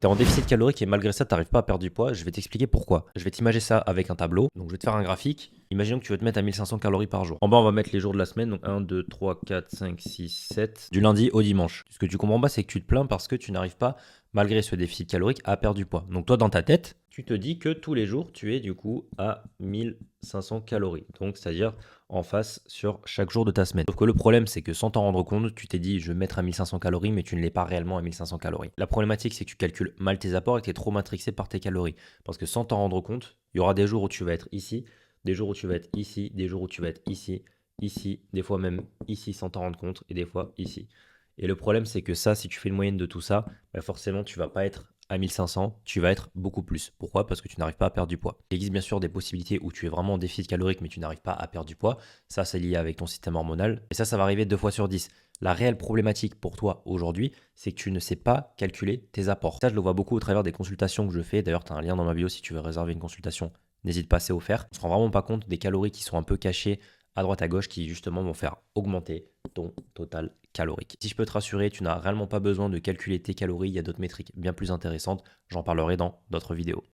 Tu es en déficit calorique et malgré ça, tu n'arrives pas à perdre du poids. Je vais t'expliquer pourquoi. Je vais t'imager ça avec un tableau. Donc, je vais te faire un graphique. Imaginons que tu veux te mettre à 1500 calories par jour. En bas, on va mettre les jours de la semaine. Donc, 1, 2, 3, 4, 5, 6, 7. Du lundi au dimanche. Ce que tu comprends pas, c'est que tu te plains parce que tu n'arrives pas, malgré ce déficit calorique, à perdre du poids. Donc, toi, dans ta tête, tu te dis que tous les jours, tu es du coup à 1500 calories. Donc, c'est-à-dire en face sur chaque jour de ta semaine. Sauf que le problème, c'est que sans t'en rendre compte, tu t'es dit, je vais mettre à 1500 calories, mais tu ne l'es pas réellement à 1500 calories. La problématique, c'est que tu calcules mal tes apports et que tu es trop matrixé par tes calories. Parce que sans t'en rendre compte, il y aura des jours où tu vas être ici, des jours où tu vas être ici, des jours où tu vas être ici, ici, des fois même ici sans t'en rendre compte, et des fois ici. Et le problème, c'est que ça, si tu fais une moyenne de tout ça, bah forcément, tu vas pas être à 1500, tu vas être beaucoup plus. Pourquoi? Parce que tu n'arrives pas à perdre du poids. Il existe bien sûr des possibilités où tu es vraiment en déficit calorique, mais tu n'arrives pas à perdre du poids. Ça, c'est lié avec ton système hormonal. Et ça va arriver 2 fois sur 10. La réelle problématique pour toi aujourd'hui, c'est que tu ne sais pas calculer tes apports. Ça, je le vois beaucoup au travers des consultations que je fais. D'ailleurs, tu as un lien dans ma vidéo si tu veux réserver une consultation. N'hésite pas, c'est offert. On ne se rend vraiment pas compte des calories qui sont un peu cachées à droite à gauche qui justement vont faire augmenter ton total calorique. Si je peux te rassurer, tu n'as réellement pas besoin de calculer tes calories, il y a d'autres métriques bien plus intéressantes, j'en parlerai dans d'autres vidéos.